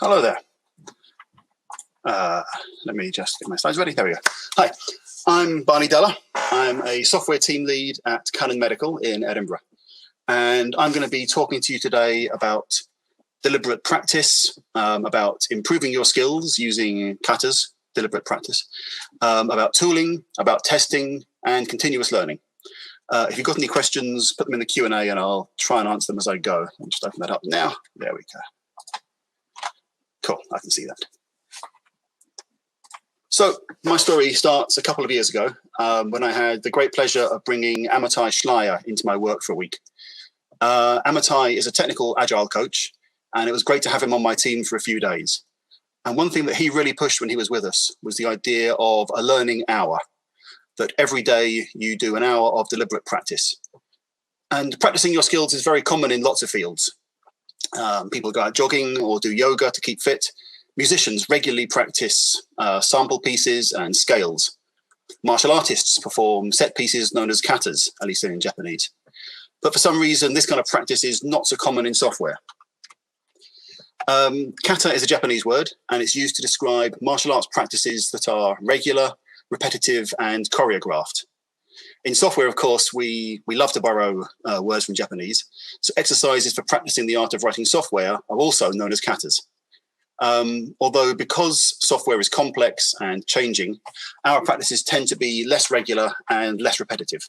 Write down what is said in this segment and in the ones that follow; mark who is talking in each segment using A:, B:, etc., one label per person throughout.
A: Hello there. Let me just get my slides ready. There we go. Hi, I'm Barney Dellar. I'm a software team lead at Canon Medical in Edinburgh. And I'm going to be talking to you today about deliberate practice, about improving your skills using katas, deliberate practice, about tooling, about testing, and continuous learning. If you've got any questions, put them in the Q&A and I'll try and answer them as I go. I'll just open that up now. There we go. Cool, I can see that. So my story starts a couple of years ago when I had the great pleasure of bringing Amitai Schleier into my work for a week. Amitai is a technical agile coach, and it was great to have him on my team for a few days. And one thing that he really pushed when he was with us was the idea of a learning hour, that every day you do an hour of deliberate practice. And practicing your skills is very common in lots of fields. People go out jogging or do yoga to keep fit. Musicians regularly practice sample pieces and scales. Martial artists perform set pieces known as katas, at least in Japanese. But for some reason, this kind of practice is not so common in software. Kata is a Japanese word, and it's used to describe martial arts practices that are regular, repetitive, and choreographed. In software, of course, we love to borrow words from Japanese. So exercises for practicing the art of writing software are also known as katas. Although because software is complex and changing, our practices tend to be less regular and less repetitive.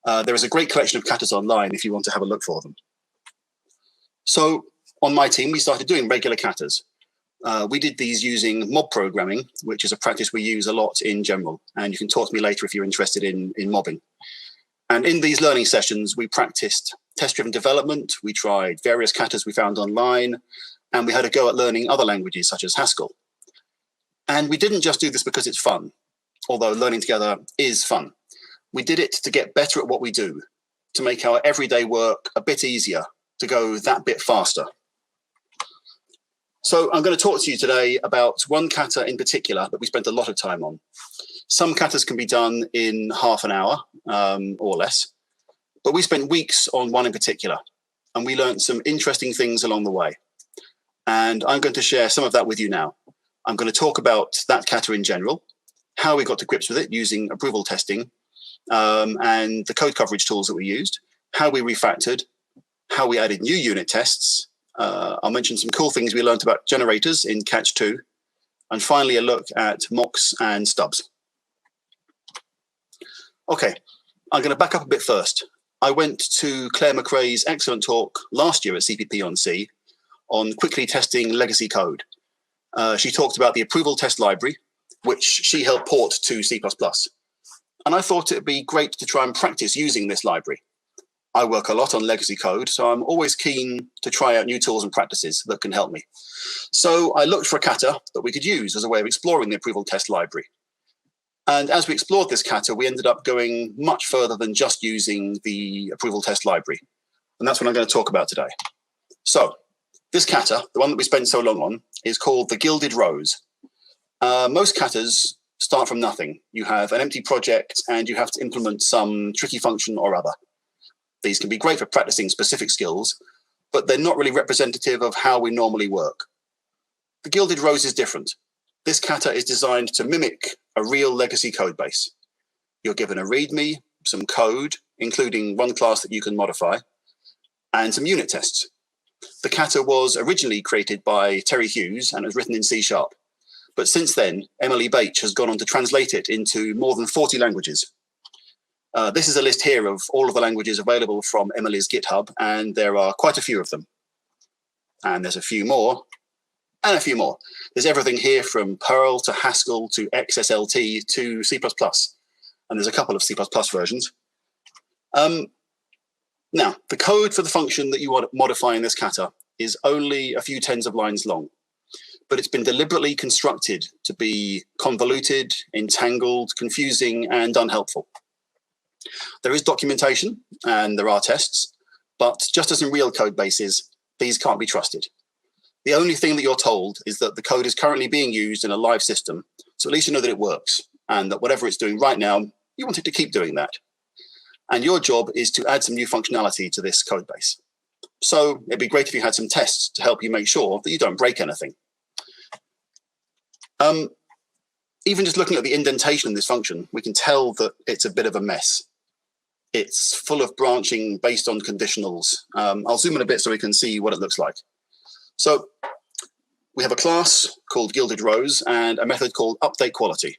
A: There is a great collection of katas online if you want to have a look for them. So on my team, we started doing regular katas. We did these using mob programming, which is a practice we use a lot in general. And you can talk to me later if you're interested in mobbing. And in these learning sessions, we practiced test-driven development. We tried various katas we found online, and we had a go at learning other languages such as Haskell. And we didn't just do this because it's fun, although learning together is fun. We did it to get better at what we do, to make our everyday work a bit easier, to go that bit faster. So I'm going to talk to you today about one kata in particular that we spent a lot of time on. Some katas can be done in half an hour or less, but we spent weeks on one in particular, and we learned some interesting things along the way. And I'm going to share some of that with you now. I'm going to talk about that kata in general, how we got to grips with it using approval testing, and the code coverage tools that we used, how we refactored, how we added new unit tests. I'll mention some cool things we learned about generators in Catch 2, and finally a look at mocks and stubs. Okay, I'm going to back up a bit first. I went to Claire McRae's excellent talk last year at CppOnSea on quickly testing legacy code. She talked about the approval test library, which she helped port to C++. And I thought it'd be great to try and practice using this library. I work a lot on legacy code, so I'm always keen to try out new tools and practices that can help me. So I looked for a kata that we could use as a way of exploring the approval test library. And as we explored this kata, we ended up going much further than just using the approval test library. And that's what I'm going to talk about today. So this kata, the one that we spent so long on, is called the Gilded Rose. Most katas start from nothing. You have an empty project and you have to implement some tricky function or other. These can be great for practicing specific skills, but they're not really representative of how we normally work. The Gilded Rose is different. This kata is designed to mimic a real legacy code base. You're given a README, some code, including one class that you can modify, and some unit tests. The kata was originally created by Terry Hughes and it was written in C#. But since then, Emily Bache has gone on to translate it into more than 40 languages. This is a list here of all of the languages available from Emily's GitHub, and there are quite a few of them. And there's a few more, and a few more. There's everything here from Perl to Haskell to XSLT to C++. And there's a couple of C++ versions. Now, the code for the function that you want to modify in this kata is only a few tens of lines long, but it's been deliberately constructed to be convoluted, entangled, confusing, and unhelpful. There is documentation and there are tests, but just as in real code bases, these can't be trusted. The only thing that you're told is that the code is currently being used in a live system, so at least you know that it works, and that whatever it's doing right now, you want it to keep doing that. And your job is to add some new functionality to this code base. So it'd be great if you had some tests to help you make sure that you don't break anything. Even just looking at the indentation in this function, we can tell that it's a bit of a mess. It's full of branching based on conditionals. I'll zoom in a bit so we can see what it looks like. So we have a class called Gilded Rose and a method called update quality.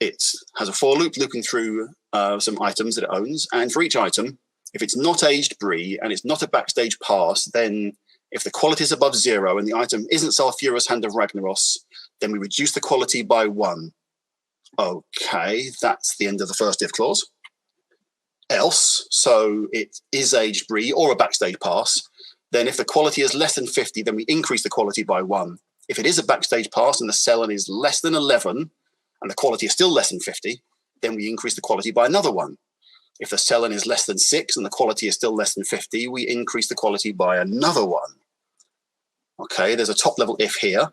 A: It has a for loop looping through some items that it owns. And for each item, if it's not aged brie and it's not a backstage pass, then if the quality is above 0 and the item isn't Sulphurous Hand of Ragnaros, then we reduce the quality by 1. Okay, that's the end of the first if clause. Else, so it is aged brie or a backstage pass, then if the quality is less than 50, then we increase the quality by 1. If it is a backstage pass and the sell-in is less than 11 and the quality is still less than 50, then we increase the quality by another 1. If the sell-in is less than 6 and the quality is still less than 50, we increase the quality by another 1. Okay, there's a top-level if here.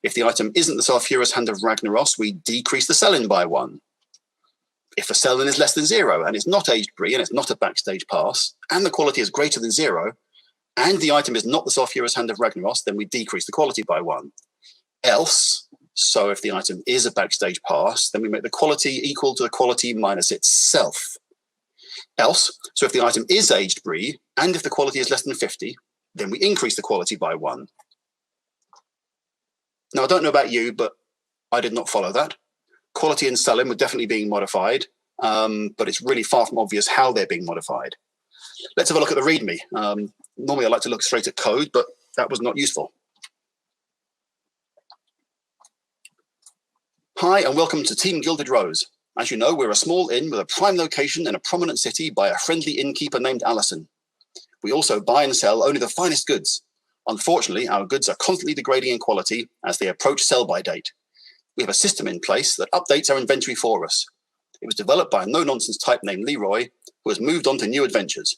A: If the item isn't the Sulphurous Hand of Ragnaros, we decrease the sell-in by 1. If the sell-in is less than 0 and it's not aged brie and it's not a backstage pass and the quality is greater than 0 and the item is not the Sulphurous Hand of Ragnaros, then we decrease the quality by 1. Else, so if the item is a backstage pass, then we make the quality equal to the quality minus itself. Else, so if the item is aged brie and if the quality is less than 50, then we increase the quality by 1. Now, I don't know about you, but I did not follow that. Quality and sell-in were definitely being modified, but it's really far from obvious how they're being modified. Let's have a look at the README. Normally, I like to look straight at code, but that was not useful. Hi, and welcome to Team Gilded Rose. As you know, we're a small inn with a prime location in a prominent city by a friendly innkeeper named Alison. We also buy and sell only the finest goods. Unfortunately, our goods are constantly degrading in quality as they approach sell-by date. We have a system in place that updates our inventory for us. It was developed by a no-nonsense type named Leroy, who has moved on to new adventures.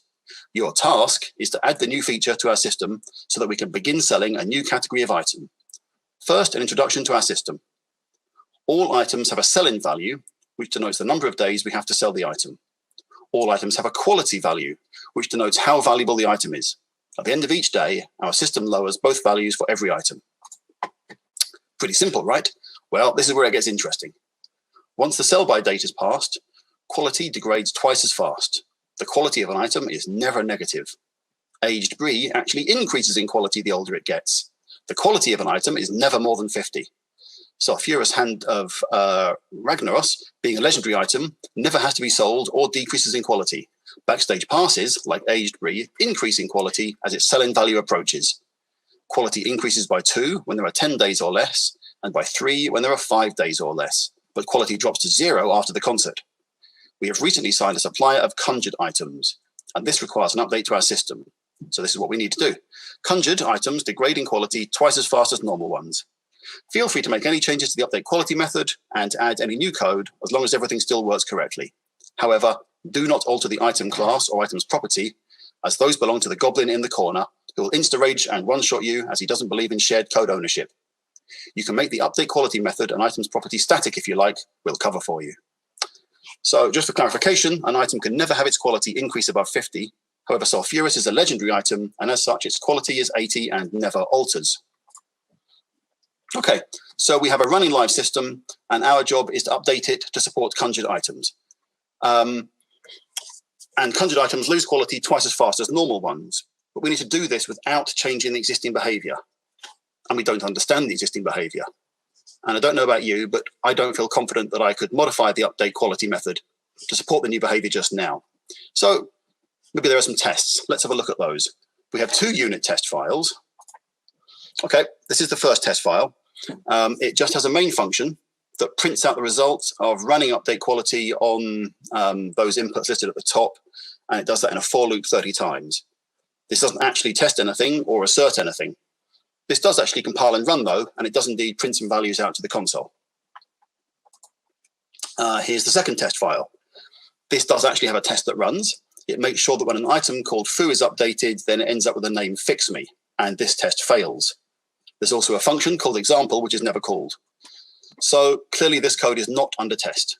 A: Your task is to add the new feature to our system so that we can begin selling a new category of item. First, an introduction to our system. All items have a sell-in value, which denotes the number of days we have to sell the item. All items have a quality value, which denotes how valuable the item is. At the end of each day, our system lowers both values for every item. Pretty simple, right? Well, this is where it gets interesting. Once the sell-by date is passed, quality degrades twice as fast. The quality of an item is never negative. Aged brie actually increases in quality the older it gets. The quality of an item is never more than 50. Sulphurous Hand of Ragnaros, being a legendary item, never has to be sold or decreases in quality. Backstage passes, like aged brie, increase in quality as its sell-in value approaches. Quality increases by 2 when there are 10 days or less, and by 3 when there are 5 days or less, but quality drops to 0 after the concert. We have recently signed a supplier of conjured items, and this requires an update to our system. So this is what we need to do. Conjured items degrade in quality twice as fast as normal ones. Feel free to make any changes to the update quality method and to add any new code as long as everything still works correctly. However, do not alter the item class or item's property, as those belong to the goblin in the corner, who will insta-rage and one-shot you as he doesn't believe in shared code ownership. You can make the update quality method and item's property static if you like. We'll cover for you. So just for clarification, an item can never have its quality increase above 50. However, Sulphurous is a legendary item, and as such, its quality is 80 and never alters. Okay, so we have a running live system, and our job is to update it to support conjured items. And conjured items lose quality twice as fast as normal ones. But we need to do this without changing the existing behavior. And we don't understand the existing behavior. And I don't know about you, but I don't feel confident that I could modify the update quality method to support the new behavior just now. So maybe there are some tests. Let's have a look at those. We have 2 unit test files. Okay, this is the first test file. It just has a main function that prints out the results of running update quality on those inputs listed at the top, and it does that in a for loop 30 times. This doesn't actually test anything or assert anything. This does actually compile and run, though, and it does indeed print some values out to the console. Here's the second test file. This does actually have a test that runs. It makes sure that when an item called foo is updated, then it ends up with the name fix me, and this test fails. There's also a function called example, which is never called. So clearly this code is not under test.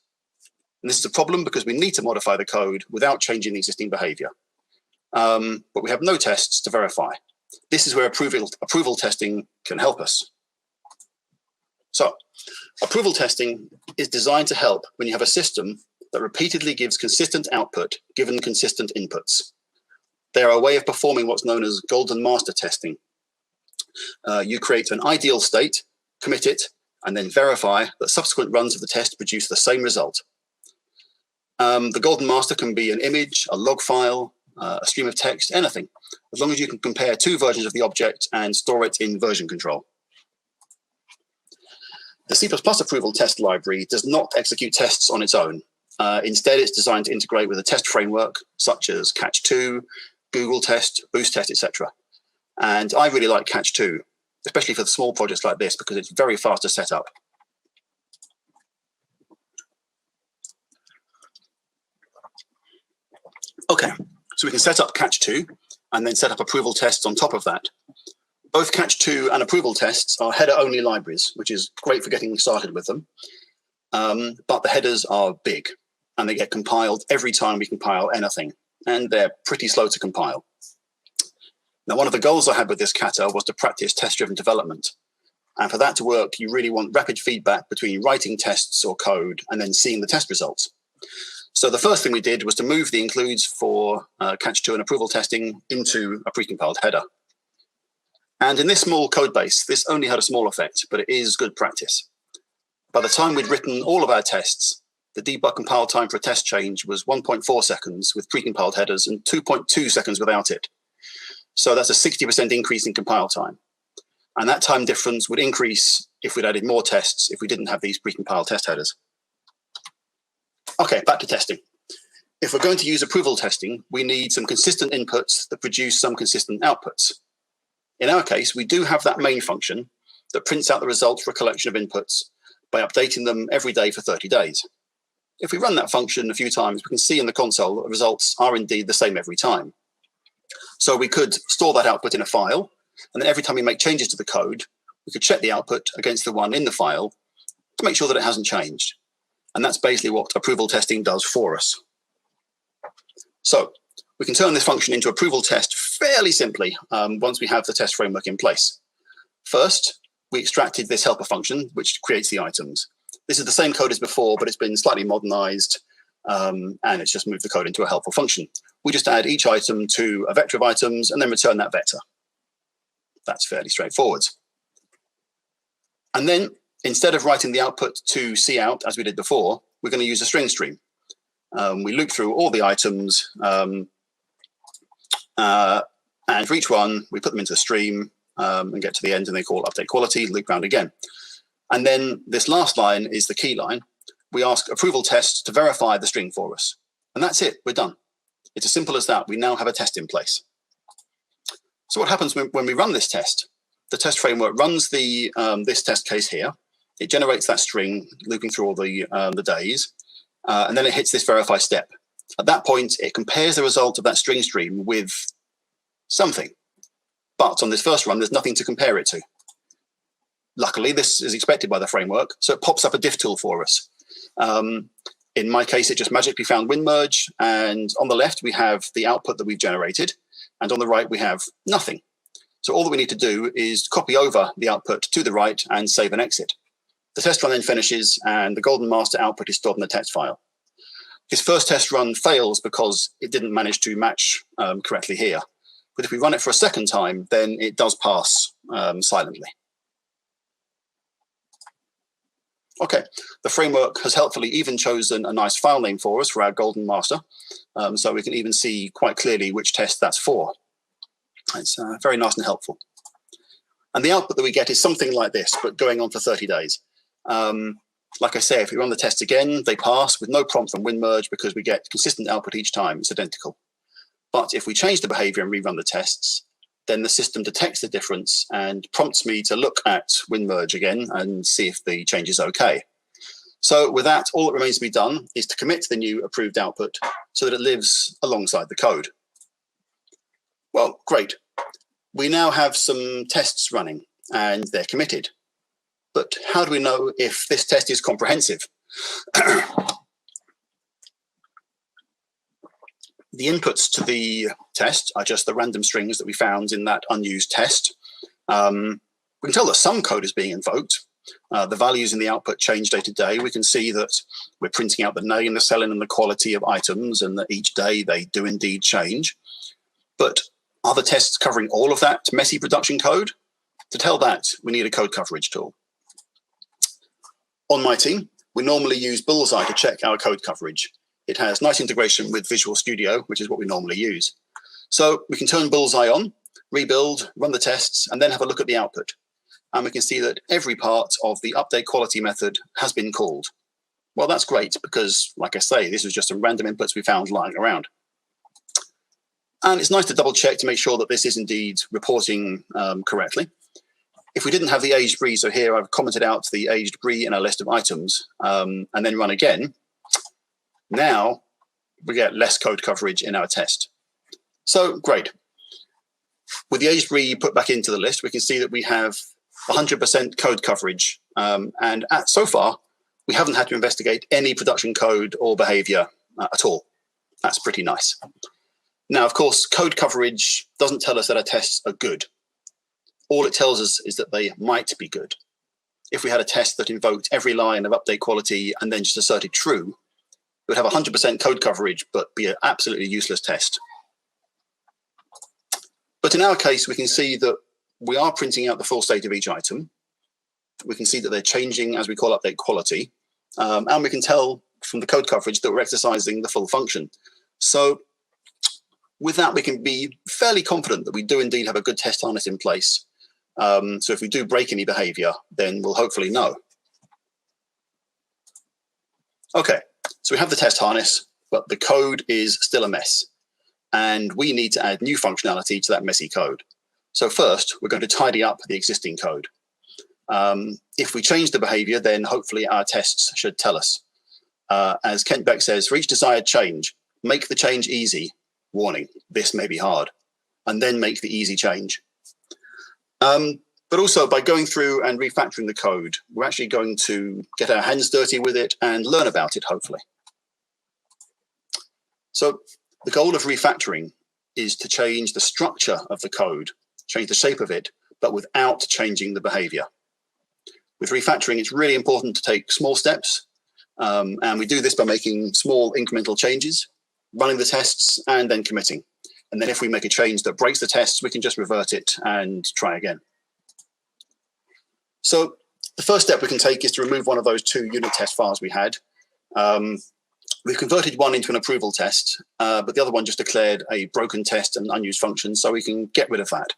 A: And this is a problem because we need to modify the code without changing the existing behavior. But we have no tests to verify. This is where approval testing can help us. So approval testing is designed to help when you have a system that repeatedly gives consistent output given consistent inputs. They are a way of performing what's known as golden master testing. You create an ideal state, commit it, and then verify that subsequent runs of the test produce the same result. The golden master can be an image, a log file, a stream of text, anything, as long as you can compare two versions of the object and store it in version control. The C++ approval test library does not execute tests on its own. Instead, it's designed to integrate with a test framework such as Catch2, Google Test, Boost Test, etc. And I really like Catch2, especially for the small projects like this, because it's very fast to set up. Okay, so we can set up Catch2 and then set up approval tests on top of that. Both Catch2 and approval tests are header-only libraries, which is great for getting started with them. But the headers are big, and they get compiled every time we compile anything, and they're pretty slow to compile. Now, one of the goals I had with this kata was to practice test-driven development. And for that to work, you really want rapid feedback between writing tests or code and then seeing the test results. So the first thing we did was to move the includes for Catch2 and approval testing into a precompiled header. And in this small code base, this only had a small effect, but it is good practice. By the time we'd written all of our tests, the debug compile time for a test change was 1.4 seconds with precompiled headers and 2.2 seconds without it. So that's a 60% increase in compile time. And that time difference would increase if we'd added more tests if we didn't have these precompiled test headers. Okay, back to testing. If we're going to use approval testing, we need some consistent inputs that produce some consistent outputs. In our case, we do have that main function that prints out the results for a collection of inputs by updating them every day for 30 days. If we run that function a few times, we can see in the console that the results are indeed the same every time. So we could store that output in a file, and then every time we make changes to the code, we could check the output against the one in the file to make sure that it hasn't changed. And that's basically what approval testing does for us. So we can turn this function into approval test fairly simply once we have the test framework in place. First, we extracted this helper function, which creates the items. This is the same code as before, but it's been slightly modernized, and it's just moved the code into a helpful function. We just add each item to a vector of items and then return that vector. That's fairly straightforward. And then, instead of writing the output to cout as we did before, we're going to use a string stream. We loop through all the items, and for each one, we put them into a stream and get to the end, and they call update quality, loop round again. And then this last line is the key line. We ask approval tests to verify the string for us. And that's it, we're done. It's as simple as that. We now have a test in place. So what happens when we run this test? The test framework runs this test case here. It generates that string, looping through all the days, and then it hits this verify step. At that point, it compares the result of that string stream with something. But on this first run, there's nothing to compare it to. Luckily, this is expected by the framework, so it pops up a diff tool for us. In my case, it just magically found WinMerge, and on the left, we have the output that we've generated, and on the right, we have nothing. So all that we need to do is copy over the output to the right and save and exit. The test run then finishes, and the golden master output is stored in the text file. This first test run fails because it didn't manage to match correctly here. But if we run it for a second time, then it does pass silently. Okay, the framework has helpfully even chosen a nice file name for us for our golden master, so we can even see quite clearly which test that's for. It's very nice and helpful. And the output that we get is something like this, but going on for 30 days. Like I say, if we run the tests again, they pass with no prompt from WinMerge because we get consistent output each time. It's identical. But if we change the behavior and rerun the tests, then the system detects the difference and prompts me to look at WinMerge again and see if the change is okay. So with that, all that remains to be done is to commit the new approved output so that it lives alongside the code. Well, great. We now have some tests running and they're committed. But how do we know if this test is comprehensive? The inputs to the test are just the random strings that we found in that unused test. We can tell that some code is being invoked, The values in the output change day to day. We can see that we're printing out the name, the selling, and the quality of items, and that each day they do indeed change. But are the tests covering all of that messy production code? To tell that, we need a code coverage tool. On my team, we normally use Bullseye to check our code coverage. It has nice integration with Visual Studio, which is what we normally use. So we can turn Bullseye on, rebuild, run the tests, and then have a look at the output. And we can see that every part of the update quality method has been called. Well, that's great because, like I say, this was just some random inputs we found lying around. And it's nice to double check to make sure that this is indeed reporting correctly. If we didn't have the aged brie, so here I've commented out the aged brie in our list of items and then run again. Now we get less code coverage in our test. So great. With the aged brie put back into the list, we can see that we have 100% code coverage. And so far, we haven't had to investigate any production code or behavior at all. That's pretty nice. Now, of course, code coverage doesn't tell us that our tests are good. All it tells us is that they might be good. If we had a test that invoked every line of update quality and then just asserted true, it would have 100% code coverage, but be an absolutely useless test. But in our case, we can see that we are printing out the full state of each item. We can see that they're changing as we call update quality. And we can tell from the code coverage that we're exercising the full function. So with that, we can be fairly confident that we do indeed have a good test harness in place. So if we do break any behavior, then we'll hopefully know. Okay, so we have the test harness, but the code is still a mess. And we need to add new functionality to that messy code. So first, we're going to tidy up the existing code. If we change the behavior, then hopefully our tests should tell us. As Kent Beck says, for each desired change, make the change easy. Warning, this may be hard. And then make the easy change. But also by going through and refactoring the code, we're actually going to get our hands dirty with it and learn about it, hopefully. So the goal of refactoring is to change the structure of the code, change the shape of it, but without changing the behavior. With refactoring, it's really important to take small steps. And we do this by making small incremental changes, running the tests, and then committing. And then if we make a change that breaks the tests, we can just revert it and try again. So the first step we can take is to remove one of those two unit test files we had. We've converted one into an approval test, but the other one just declared a broken test and unused function, so we can get rid of that.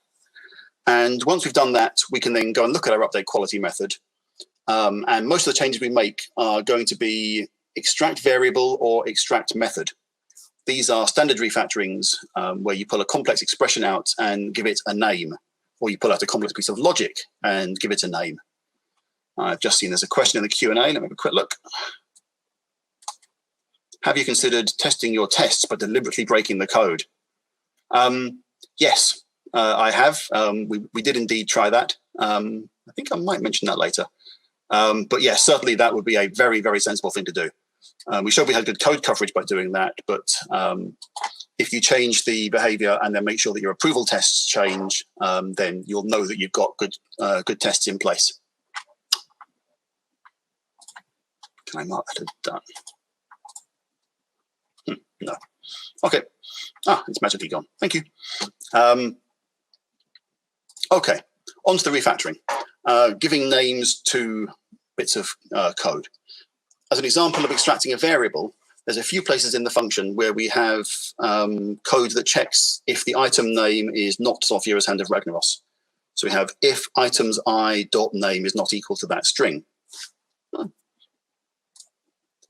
A: And once we've done that, we can then go and look at our update quality method. And most of the changes we make are going to be extract variable or extract method. These are standard refactorings where you pull a complex expression out and give it a name, or you pull out a complex piece of logic and give it a name. I've just seen there's a question in the Q&A. Let me have a quick look. Have you considered testing your tests by deliberately breaking the code? Yes, I have. We did indeed try that. I think I might mention that later. But yes, certainly that would be a very, very sensible thing to do. We showed we had good code coverage by doing that, but if you change the behavior and then make sure that your approval tests change, then you'll know that you've got good tests in place. Can I mark that as done? No. Okay. It's magically gone. Thank you. Okay, on to the refactoring. Giving names to bits of code. As an example of extracting a variable, there's a few places in the function where we have code that checks if the item name is not Sulfurous Hand of Ragnaros. So we have if items I.name is not equal to that string.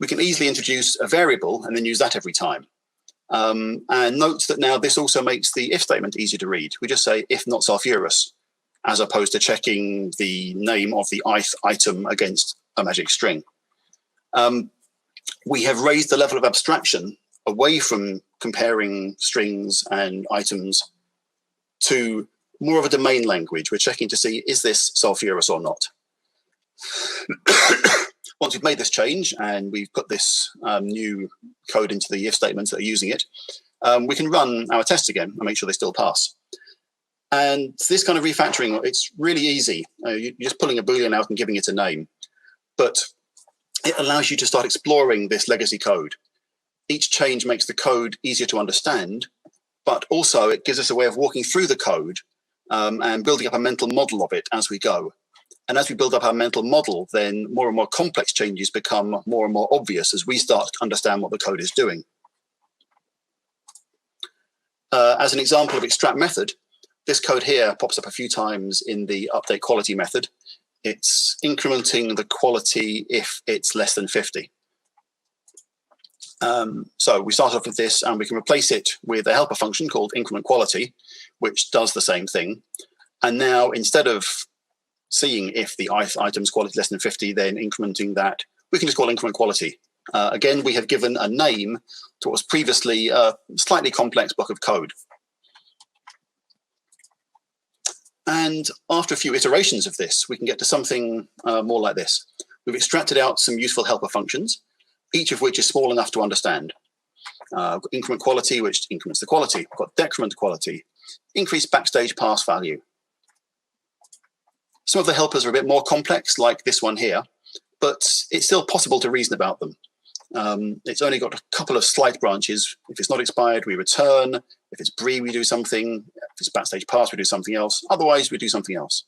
A: We can easily introduce a variable and then use that every time. And note that now this also makes the if statement easier to read. We just say if not sulfurous, as opposed to checking the name of the ith item against a magic string. We have raised the level of abstraction away from comparing strings and items to more of a domain language. We're checking to see, is this sulfurous or not? Once we've made this change and we've put this new code into the if statements that are using it, we can run our tests again and make sure they still pass. And this kind of refactoring, it's really easy. You're just pulling a Boolean out and giving it a name. But it allows you to start exploring this legacy code. Each change makes the code easier to understand, but also it gives us a way of walking through the code and building up a mental model of it as we go. And as we build up our mental model, then more and more complex changes become more and more obvious as we start to understand what the code is doing. As an example of extract method, this code here pops up a few times in the update quality method. It's incrementing the quality if it's less than 50. So we start off with this, and we can replace it with a helper function called increment quality, which does the same thing. And now, instead of seeing if the item's quality is less than 50, then incrementing that, we can just call increment quality. Again, we have given a name to what was previously a slightly complex block of code. And after a few iterations of this, we can get to something more like this. We've extracted out some useful helper functions, each of which is small enough to understand. Increment quality, which increments the quality. We've got decrement quality, increase backstage pass value. Some of the helpers are a bit more complex, like this one here, but it's still possible to reason about them. It's only got a couple of slight branches. If it's not expired, we return. If it's brie, we do something. If it's backstage pass, we do something else. Otherwise, we do something else.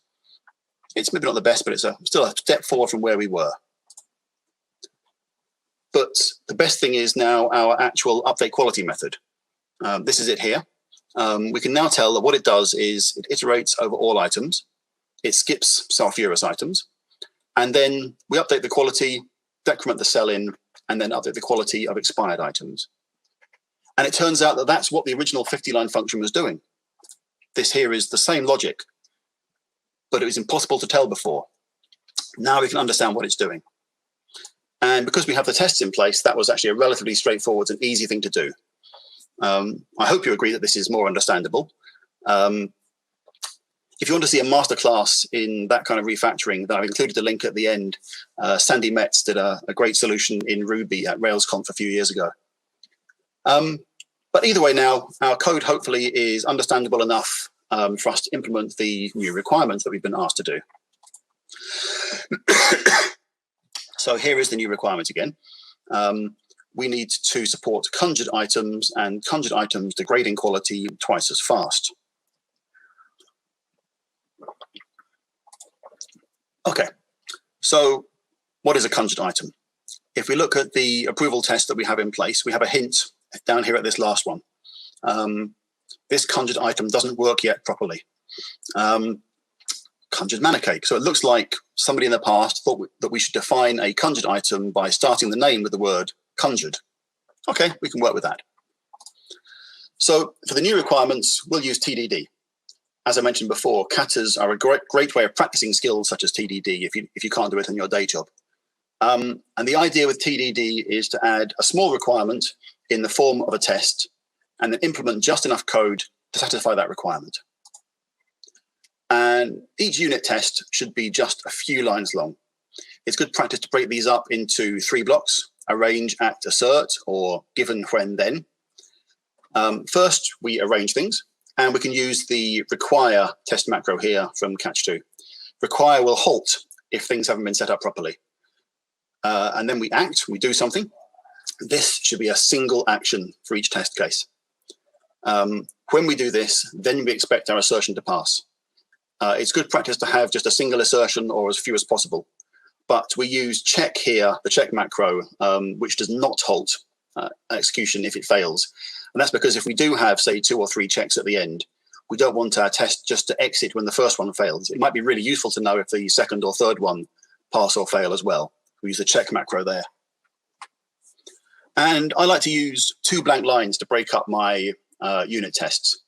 A: It's maybe not the best, but it's still a step forward from where we were. But the best thing is now our actual update quality method. This is it here. We can now tell that what it does is it iterates over all items. It skips sulfurous items. And then we update the quality, decrement the cell in, and then update the quality of expired items. And it turns out that that's what the original 50-line function was doing. This here is the same logic, but it was impossible to tell before. Now we can understand what it's doing. And because we have the tests in place, that was actually a relatively straightforward and easy thing to do. I hope you agree that this is more understandable. If you want to see a masterclass in that kind of refactoring, then I've included a link at the end. Sandy Metz did a great solution in Ruby at RailsConf a few years ago. But either way now, our code hopefully is understandable enough for us to implement the new requirements that we've been asked to do. So here is the new requirement again. We need to support conjured items, and conjured items degrading quality twice as fast. Okay, so what is a conjured item? If we look at the approval test that we have in place, we have a hint down here at this last one. This conjured item doesn't work yet properly. Conjured manna cake. So it looks like somebody in the past thought that we should define a conjured item by starting the name with the word conjured. Okay, we can work with that. So for the new requirements, we'll use TDD. As I mentioned before, katas are a great way of practicing skills such as TDD if you can't do it in your day job. And the idea with TDD is to add a small requirement in the form of a test and then implement just enough code to satisfy that requirement. And each unit test should be just a few lines long. It's good practice to break these up into 3 blocks: arrange, act, assert, or given, when, then. First, we arrange things, and we can use the require test macro here from catch2. Require will halt if things haven't been set up properly. And then we act, we do something. This should be a single action for each test case. When we do this, then we expect our assertion to pass. It's good practice to have just a single assertion or as few as possible. But we use check here, the check macro, which does not halt execution if it fails. And that's because if we do have, say, 2 or 3 checks at the end, we don't want our test just to exit when the first one fails. It might be really useful to know if the second or third one pass or fail as well. We use the check macro there. And I like to use 2 blank lines to break up my unit tests.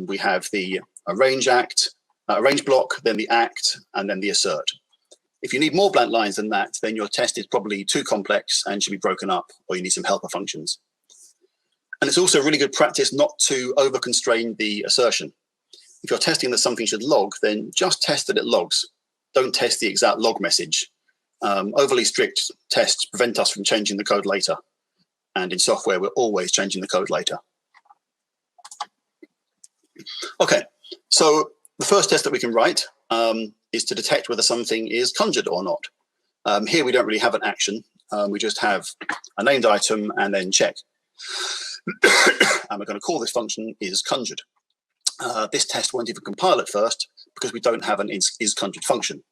A: We have the arrange block, then the act, and then the assert. If you need more blank lines than that, then your test is probably too complex and should be broken up, or you need some helper functions. And it's also really good practice not to over-constrain the assertion. If you're testing that something should log, then just test that it logs. Don't test the exact log message. Overly strict tests prevent us from changing the code later. And in software, we're always changing the code later. Okay, so So the first test that we can write is to detect whether something is conjured or not. Here we don't really have an action. We just have a named item and then check. And we're going to call this function is conjured. This test won't even compile at first because we don't have an is conjured function.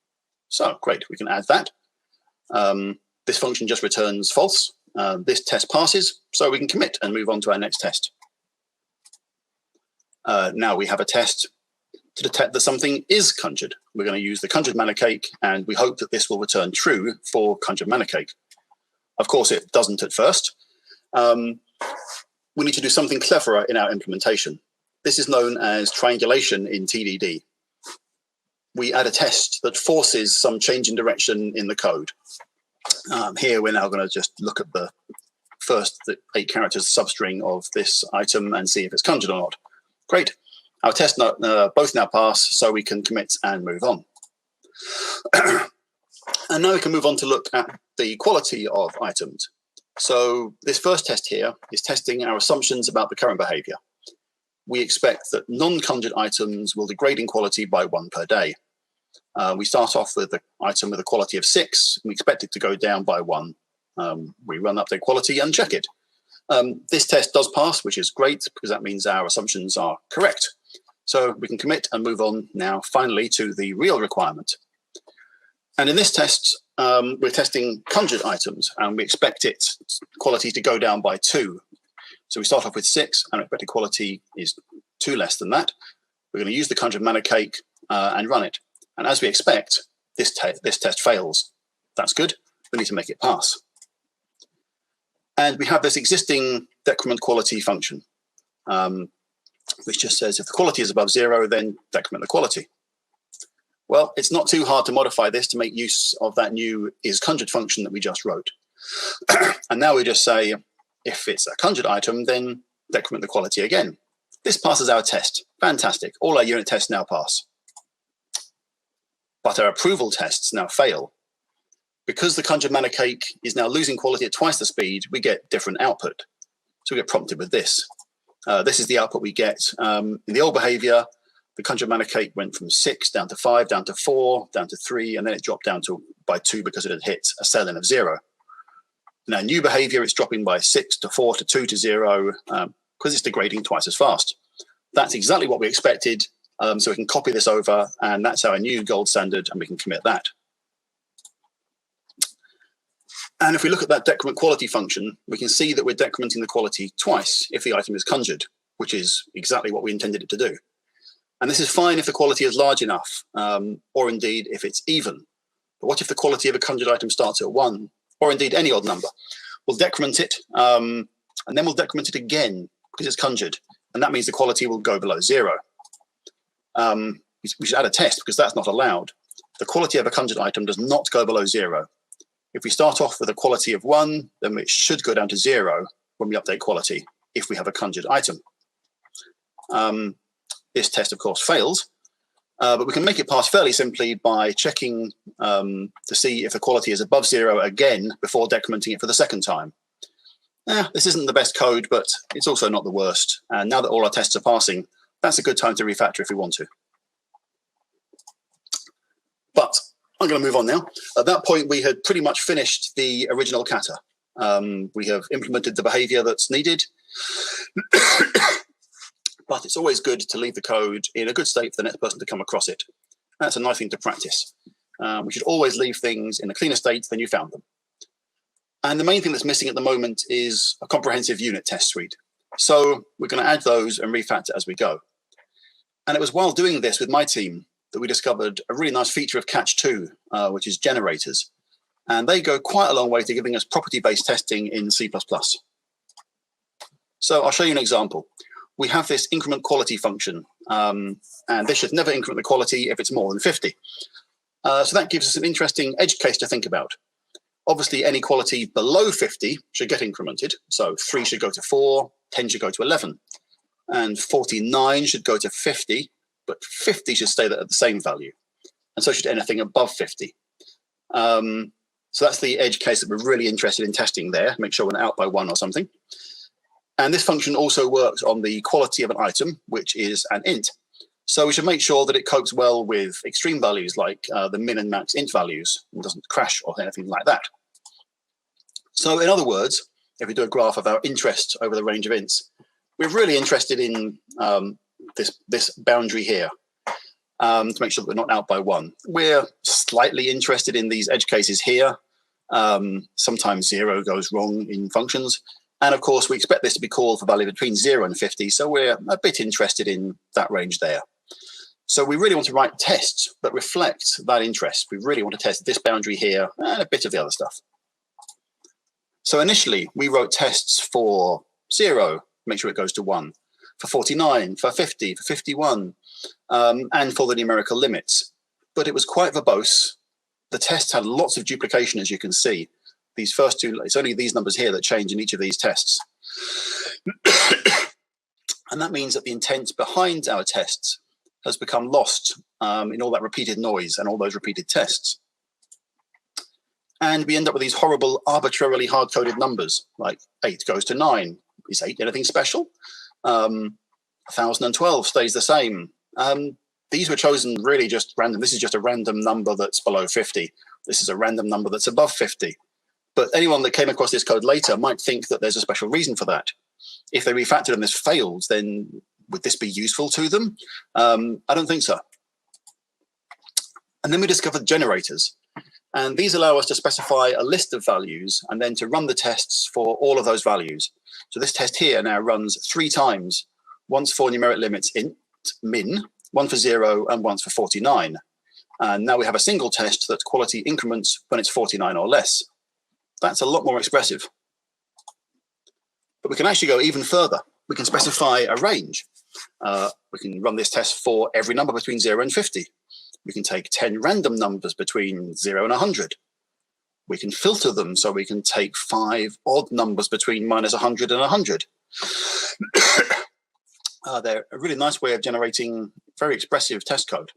A: So great, we can add that. This function just returns false. This test passes, so we can commit and move on to our next test. Now we have a test to detect that something is conjured. We're going to use the conjured manna cake, and we hope that this will return true for conjured manna cake. Of course, it doesn't at first. We need to do something cleverer in our implementation. This is known as triangulation in TDD. We add a test that forces some change in direction in the code. Here, we're now going to just look at the first 8 characters substring of this item and see if it's conjured or not. Great. Our tests both now pass, so we can commit and move on. And now we can move on to look at the quality of items. So this first test here is testing our assumptions about the current behavior. We expect that non-conjured items will degrade in quality by 1 per day. We start off with the item with a quality of 6. And we expect it to go down by 1. We run update quality and check it. This test does pass, which is great because that means our assumptions are correct. So we can commit and move on now finally to the real requirement. And in this test, we're testing conjured items, and we expect its quality to go down by 2. So we start off with 6, and expected quality is 2 less than that. We're going to use the conjured manna cake and run it. And as we expect, this test fails. That's good. We need to make it pass. And we have this existing decrement quality function, which just says if the quality is above 0, then decrement the quality. Well, it's not too hard to modify this to make use of that new is conjured function that we just wrote. And now we just say, if it's a conjured item, then decrement the quality again. This passes our test. Fantastic. All our unit tests now pass. But our approval tests now fail. Because the conjured manna cake is now losing quality at twice the speed, we get different output. So we get prompted with this. This is the output we get. In the old behavior, the conjured manna cake went from 6 down to 5, down to 4, down to 3, and then it dropped down by 2 because it had hit a cell-in of 0. Now, new behavior, it's dropping by 6 to 4 to 2 to 0 because it's degrading twice as fast. That's exactly what we expected. So we can copy this over, and that's our new gold standard, and we can commit that. And if we look at that decrement quality function, we can see that we're decrementing the quality twice if the item is conjured, which is exactly what we intended it to do. And this is fine if the quality is large enough, or indeed if it's even. But what if the quality of a conjured item starts at 1, or indeed any odd number? We'll decrement it, and then we'll decrement it again because it's conjured. And that means the quality will go below 0. We should add a test because that's not allowed. The quality of a conjured item does not go below 0. If we start off with a quality of 1, then it should go down to 0 when we update quality if we have a conjured item. This test, of course, fails, but we can make it pass fairly simply by checking to see if the quality is above 0 again before decrementing it for the second time. This isn't the best code, but it's also not the worst. And now that all our tests are passing, that's a good time to refactor if we want to. But I'm going to move on now. At that point, we had pretty much finished the original kata. We have implemented the behavior that's needed. But it's always good to leave the code in a good state for the next person to come across it. That's a nice thing to practice. We should always leave things in a cleaner state than you found them. And the main thing that's missing at the moment is a comprehensive unit test suite. So we're going to add those and refactor as we go. And it was while doing this with my team that we discovered a really nice feature of Catch 2, which is generators. And they go quite a long way to giving us property-based testing in C++. So I'll show you an example. We have this increment quality function, and this should never increment the quality if it's more than 50. So that gives us an interesting edge case to think about. Obviously, any quality below 50 should get incremented. So 3 should go to 4, 10 should go to 11, and 49 should go to 50, but 50 should stay at the same value. And so should anything above 50. So that's the edge case that we're really interested in testing there. Make sure we're not out by 1 or something. And this function also works on the quality of an item, which is an int. So we should make sure that it copes well with extreme values like the min and max int values and doesn't crash or anything like that. So in other words, if we do a graph of our interest over the range of ints, we're really interested in this boundary here to make sure that we're not out by 1. We're slightly interested in these edge cases here. Sometimes 0 goes wrong in functions. And of course, we expect this to be called for value between 0 and 50. So we're a bit interested in that range there. So we really want to write tests that reflect that interest. We really want to test this boundary here and a bit of the other stuff. So initially, we wrote tests for 0, make sure it goes to 1, for 49, for 50, for 51, and for the numerical limits. But it was quite verbose. The tests had lots of duplication, as you can see. These first two, it's only these numbers here that change in each of these tests. And that means that the intent behind our tests has become lost in all that repeated noise and all those repeated tests. And we end up with these horrible, arbitrarily hard-coded numbers, like 8 goes to 9. Is 8 anything special? 1012 stays the same. These were chosen really just random. This is just a random number that's below 50. This is a random number that's above 50. But anyone that came across this code later might think that there's a special reason for that. If they refactored and this failed, then would this be useful to them? I don't think so. And then we discovered generators. And these allow us to specify a list of values and then to run the tests for all of those values. So this test here now runs 3 times, once for numeric limits int, min, one for 0, and once for 49. And now we have a single test that quality increments when it's 49 or less. That's a lot more expressive. But we can actually go even further. We can specify a range. We can run this test for every number between 0 and 50. We can take 10 random numbers between 0 and 100. We can filter them so we can take 5 odd numbers between minus 100 and 100. They're a really nice way of generating very expressive test code.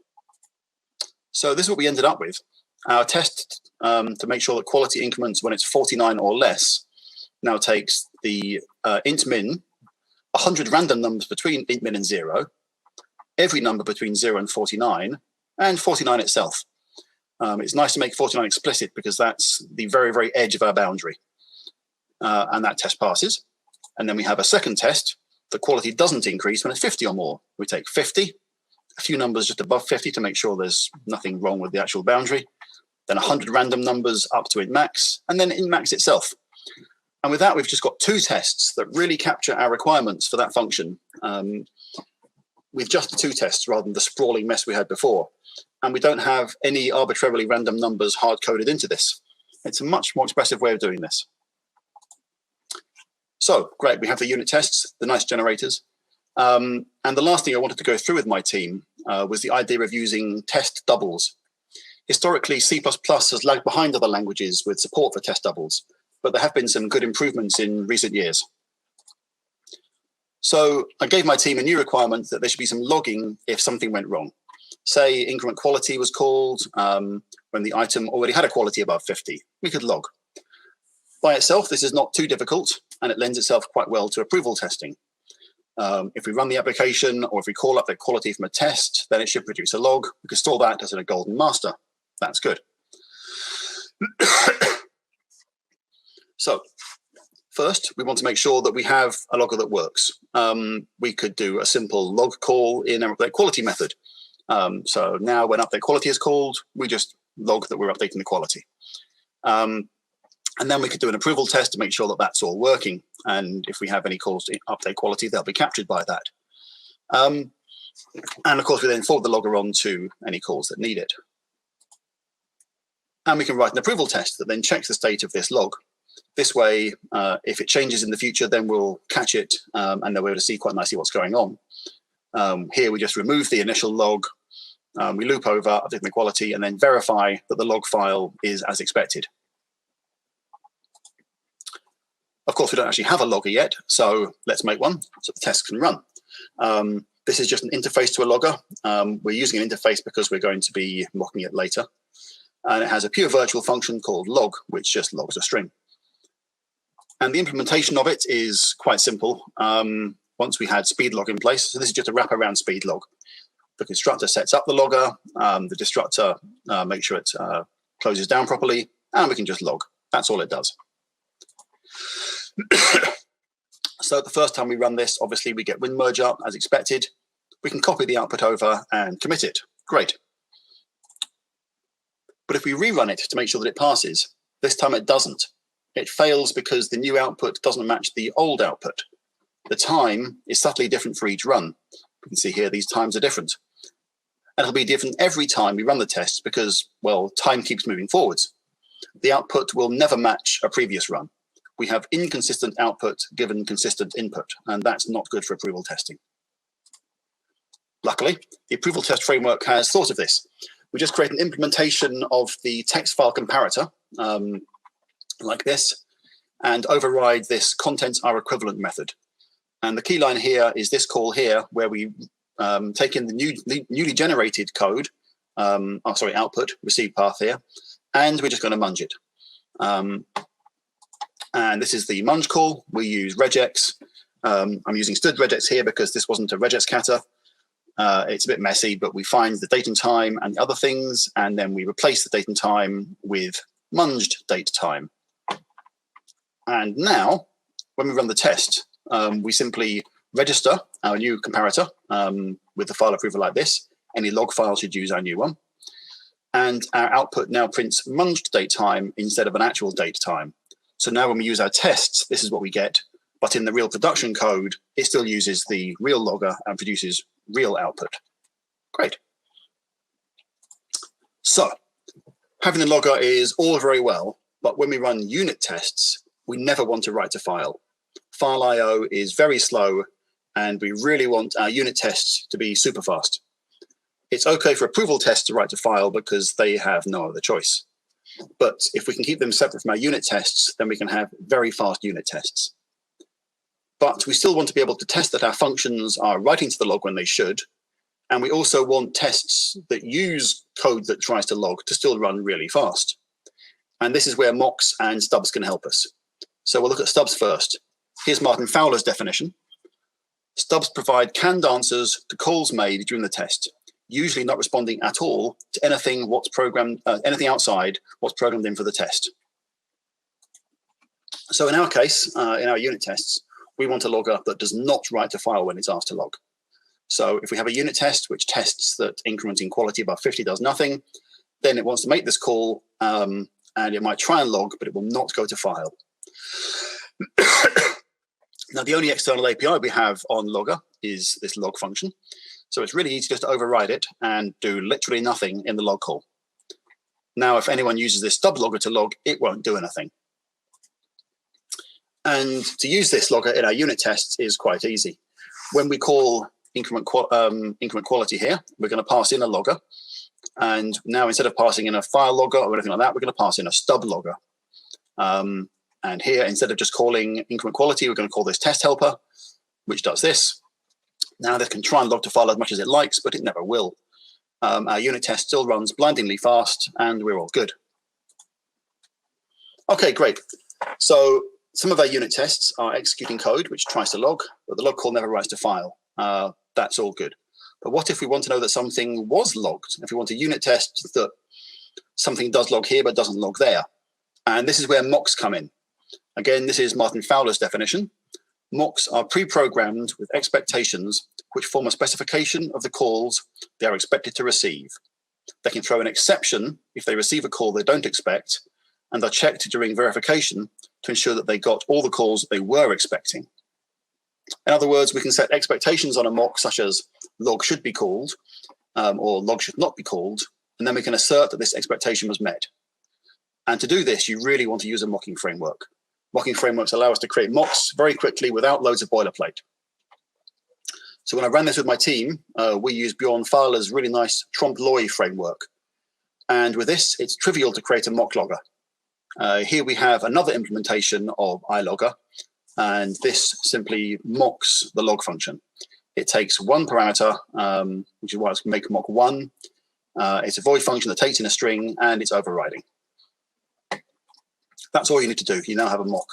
A: So this is what we ended up with. Our test to make sure that quality increments when it's 49 or less now takes the int min, 100 random numbers between int min and 0, every number between 0 and 49, and 49 itself. It's nice to make 49 explicit because that's the very, very edge of our boundary. And that test passes. And then we have a second test. The quality doesn't increase when it's 50 or more. We take 50, a few numbers just above 50 to make sure there's nothing wrong with the actual boundary. Then 100 random numbers up to int max, and then int max itself. And with that, we've just got 2 tests that really capture our requirements for that function with just the 2 tests rather than the sprawling mess we had before. And we don't have any arbitrarily random numbers hard-coded into this. It's a much more expressive way of doing this. So, great, we have the unit tests, the nice generators. And the last thing I wanted to go through with my team was the idea of using test doubles. Historically, C++ has lagged behind other languages with support for test doubles, but there have been some good improvements in recent years. So I gave my team a new requirement that there should be some logging if something went wrong. Say increment quality was called when the item already had a quality above 50. We could log. By itself, this is not too difficult, and it lends itself quite well to approval testing. If we run the application or if we call up the quality from a test, then it should produce a log. We can store that as a golden master. That's good. So first, we want to make sure that we have a logger that works. We could do a simple log call in our update quality method. So now when update quality is called, we just log that we're updating the quality. And then we could do an approval test to make sure that that's all working. And if we have any calls to update quality, they'll be captured by that. And of course, we then forward the logger on to any calls that need it. And we can write an approval test that then checks the state of this log. This way, if it changes in the future, then we'll catch it and then we're able to see quite nicely what's going on. Here, we just remove the initial log. We loop over, update the quality, and then verify that the log file is as expected. Of course, we don't actually have a logger yet, so let's make one so the test can run. This is just an interface to a logger. We're using an interface because we're going to be mocking it later. And it has a pure virtual function called log, which just logs a string. And the implementation of it is quite simple. Once we had speed log in place, so this is just a wraparound speed log. The constructor sets up the logger, the destructor makes sure it closes down properly, and we can just log. That's all it does. So the first time we run this, obviously we get win merge up as expected. We can copy the output over and commit it. Great. But if we rerun it to make sure that it passes, this time it doesn't. It fails because the new output doesn't match the old output. The time is subtly different for each run. You can see here these times are different. And it'll be different every time we run the tests because, well, time keeps moving forwards. The output will never match a previous run. We have inconsistent output given consistent input, and that's not good for approval testing. Luckily, the approval test framework has thought of this. We just create an implementation of the text file comparator, like this, and override this contents are equivalent method. And the key line here is this call here, where we take in the newly generated code, output, receive path here, and we're just going to munge it. And this is the munge call. We use regex. I'm using std regex here because this wasn't a regex kata. It's a bit messy, but we find the date and time and the other things, and then we replace the date and time with munged date time. And now, when we run the test, we simply register our new comparator with the file approval like this. Any log file should use our new one. And our output now prints munged date time instead of an actual date time. So now when we use our tests, this is what we get. But in the real production code, it still uses the real logger and produces real output. Great. So having the logger is all very well, but when we run unit tests, we never want to write to file. File I/O is very slow, and we really want our unit tests to be super fast. It's okay for approval tests to write to file because they have no other choice. But if we can keep them separate from our unit tests, then we can have very fast unit tests. But we still want to be able to test that our functions are writing to the log when they should. And we also want tests that use code that tries to log to still run really fast. And this is where mocks and stubs can help us. So we'll look at stubs first. Here's Martin Fowler's definition. Stubs provide canned answers to calls made during the test, usually not responding at all to anything anything outside what's programmed in for the test. So in our case, in our unit tests, we want a logger that does not write to file when it's asked to log. So if we have a unit test which tests that incrementing quality above 50 does nothing, then it wants to make this call, and it might try and log, but it will not go to file. Now, the only external API we have on logger is this log function. So it's really easy just to override it and do literally nothing in the log call. Now, if anyone uses this stub logger to log, it won't do anything. And to use this logger in our unit tests is quite easy. When we call increment quality here, we're going to pass in a logger. And now instead of passing in a file logger or anything like that, we're going to pass in a stub logger. And here, instead of just calling increment quality, we're going to call this test helper, which does this. Now this can try and log to file as much as it likes, but it never will. Our unit test still runs blindingly fast, and we're all good. Okay, great. So some of our unit tests are executing code which tries to log, but the log call never writes to file. That's all good. But what if we want to know that something was logged? If we want a unit test that something does log here but doesn't log there? And this is where mocks come in. Again, this is Martin Fowler's definition. Mocks are pre-programmed with expectations which form a specification of the calls they are expected to receive. They can throw an exception if they receive a call they don't expect, and are checked during verification to ensure that they got all the calls they were expecting. In other words, we can set expectations on a mock such as log should be called or log should not be called, and then we can assert that this expectation was met. And to do this, you really want to use a mocking framework. Mocking frameworks allow us to create mocks very quickly without loads of boilerplate. So when I ran this with my team, we used Bjorn Fowler's really nice trompe-l'oeil framework. And with this, it's trivial to create a mock logger. Here we have another implementation of iLogger, and this simply mocks the log function. It takes one parameter, which is why it's make mock one. It's a void function that takes in a string, and it's overriding. That's all you need to do. You now have a mock.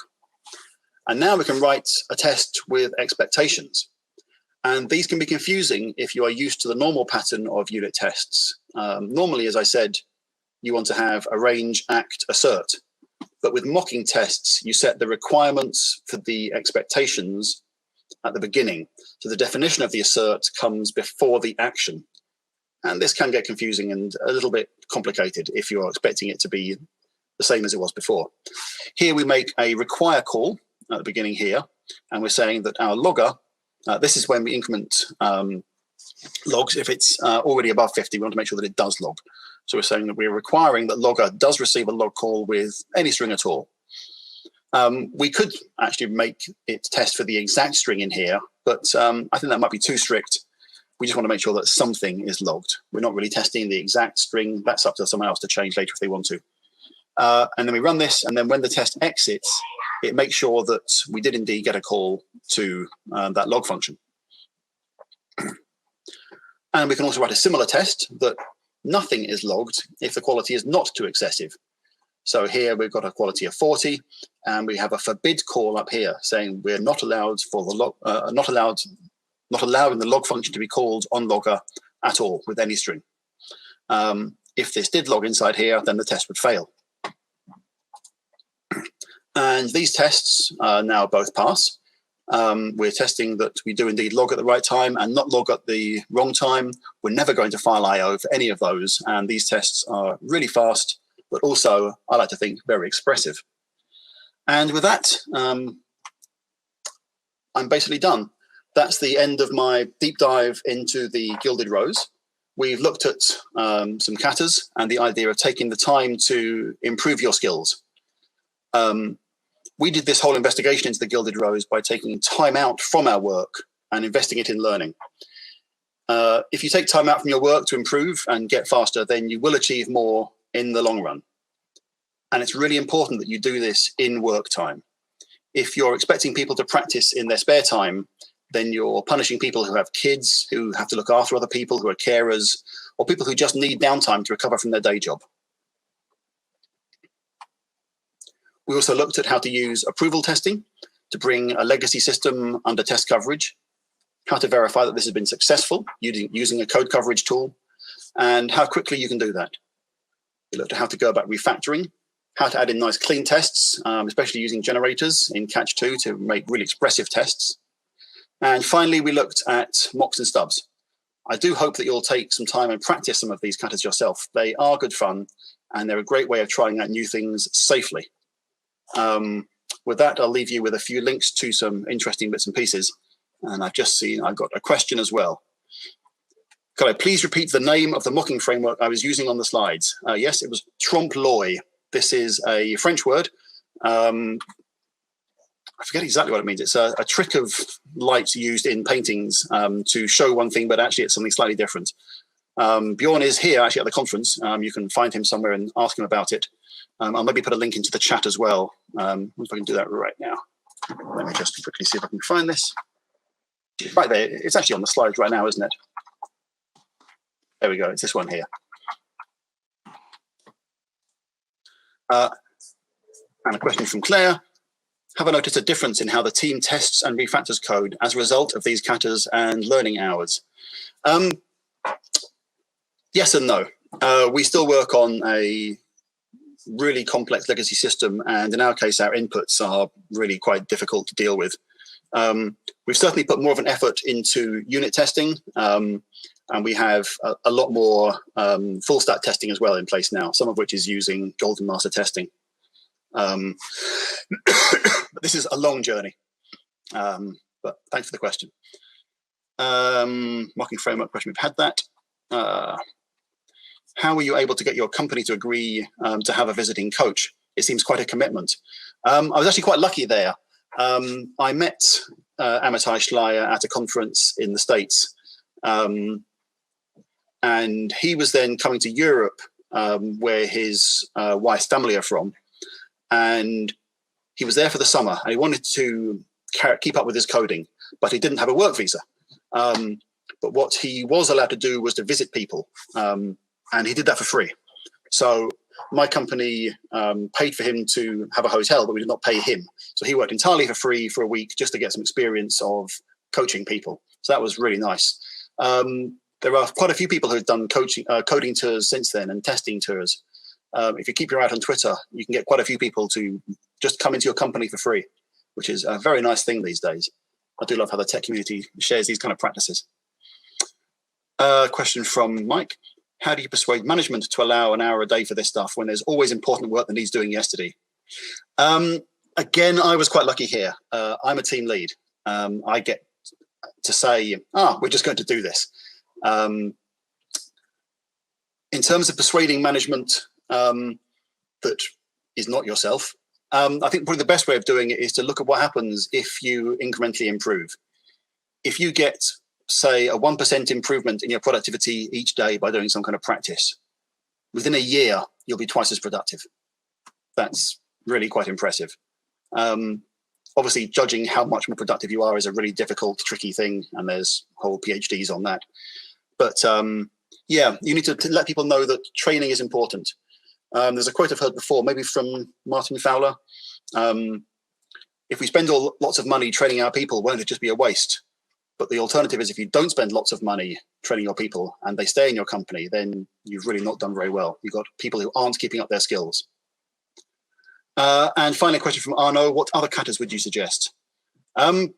A: And now we can write a test with expectations. And these can be confusing if you are used to the normal pattern of unit tests. Normally, as I said, you want to have arrange, act, assert. But with mocking tests, you set the requirements for the expectations at the beginning. So the definition of the assert comes before the action. And this can get confusing and a little bit complicated if you're expecting it to be the same as it was before. Here we make a require call at the beginning here, and we're saying that our logger, this is when we increment logs. If it's already above 50, we want to make sure that it does log. So we're saying that we're requiring that logger does receive a log call with any string at all. We could actually make it test for the exact string in here, but I think that might be too strict. We just want to make sure that something is logged. We're not really testing the exact string. That's up to someone else to change later if they want to. And then we run this, and then when the test exits, it makes sure that we did indeed get a call to that log function. And we can also write a similar test that nothing is logged if the quality is not too excessive. So here we've got a quality of 40, and we have a forbid call up here saying we're not allowed for the log, not allowing the log function to be called on logger at all with any string. If this did log inside here, then the test would fail. And these tests now both pass. We're testing that we do indeed log at the right time and not log at the wrong time. We're never going to file IO for any of those. And these tests are really fast, but also, I like to think, very expressive. And with that, I'm basically done. That's the end of my deep dive into the Gilded Rose. We've looked at some katas and the idea of taking the time to improve your skills. We did this whole investigation into the Gilded Rose by taking time out from our work and investing it in learning. If you take time out from your work to improve and get faster, then you will achieve more in the long run. And it's really important that you do this in work time. If you're expecting people to practice in their spare time, then you're punishing people who have kids, who have to look after other people, who are carers, or people who just need downtime to recover from their day job. We also looked at how to use approval testing to bring a legacy system under test coverage, how to verify that this has been successful using a code coverage tool, and how quickly you can do that. We looked at how to go about refactoring, how to add in nice clean tests, especially using generators in Catch 2 to make really expressive tests. And finally, we looked at mocks and stubs. I do hope that you'll take some time and practice some of these katas yourself. They are good fun, and they're a great way of trying out new things safely. With that, I'll leave you with a few links to some interesting bits and pieces. And I've just seen I've got a question as well. Could I please repeat the name of the mocking framework I was using on the slides? Yes, it was trompe-l'oeil. This is a French word. I forget exactly what it means. It's a trick of light used in paintings to show one thing, but actually it's something slightly different. Bjorn is here actually at the conference. You can find him somewhere and ask him about it. I'll maybe put a link into the chat as well. If I can do that right now. Let me just quickly see if I can find this. Right there, it's actually on the slides right now, isn't it? There we go, it's this one here. And a question from Claire. Have I noticed a difference in how the team tests and refactors code as a result of these katas and learning hours? Yes and no. We still work on a really complex legacy system, and in our case, our inputs are really quite difficult to deal with. We've certainly put more of an effort into unit testing, and we have a lot more full stack testing as well in place now, some of which is using Golden Master testing. But this is a long journey, but thanks for the question. Mocking framework question, we've had that. How were you able to get your company to agree to have a visiting coach? It seems quite a commitment. I was actually quite lucky there. I met Amitai Schleier at a conference in the States, and he was then coming to Europe, where his wife's family are from, and he was there for the summer, and he wanted to keep up with his coding, but he didn't have a work visa. But what he was allowed to do was to visit people, and he did that for free. So my company paid for him to have a hotel, but we did not pay him. So he worked entirely for free for a week just to get some experience of coaching people. So that was really nice. There are quite a few people who've done coding tours since then and testing tours. If you keep your eye out on Twitter, you can get quite a few people to just come into your company for free, which is a very nice thing these days. I do love how the tech community shares these kind of practices. Question from Mike. How do you persuade management to allow an hour a day for this stuff when there's always important work that needs doing yesterday? Again, I was quite lucky here. I'm a team lead. I get to say, we're just going to do this. In terms of persuading management that is not yourself, I think probably the best way of doing it is to look at what happens if you incrementally improve. If you get, say, a 1% improvement in your productivity each day by doing some kind of practice, within a year, you'll be twice as productive. That's really quite impressive. Obviously, judging how much more productive you are is a really difficult, tricky thing, and there's whole PhDs on that. But yeah, you need to let people know that training is important. There's a quote I've heard before, maybe from Martin Fowler. If we spend lots of money training our people, won't it just be a waste? But the alternative is if you don't spend lots of money training your people and they stay in your company, then you've really not done very well. You've got people who aren't keeping up their skills. And finally, a question from Arno. What other katas would you suggest? I've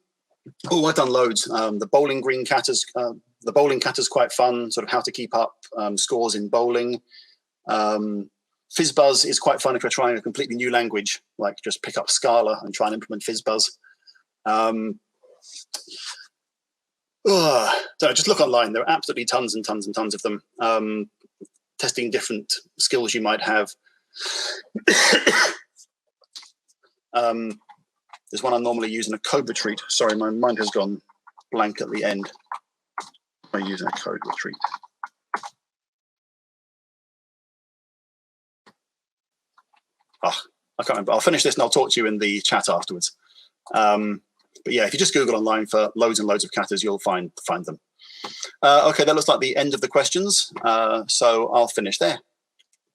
A: done loads. The bowling green katas, the bowling kata's quite fun, sort of how to keep up scores in bowling. FizzBuzz is quite fun if you're trying a completely new language, like just pick up Scala and try and implement FizzBuzz. So just look online. There are absolutely tons and tons and tons of them. Testing different skills you might have. There's one I normally use in a code retreat. Sorry, my mind has gone blank at the end. I use in a code retreat. I can't remember. I'll finish this and I'll talk to you in the chat afterwards. But yeah, if you just Google online for loads and loads of katas, you'll find them. Okay, that looks like the end of the questions. So I'll finish there.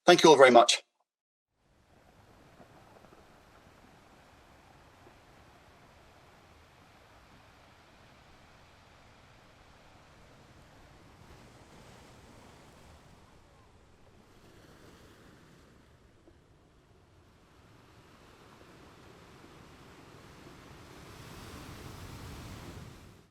A: Thank you all very much.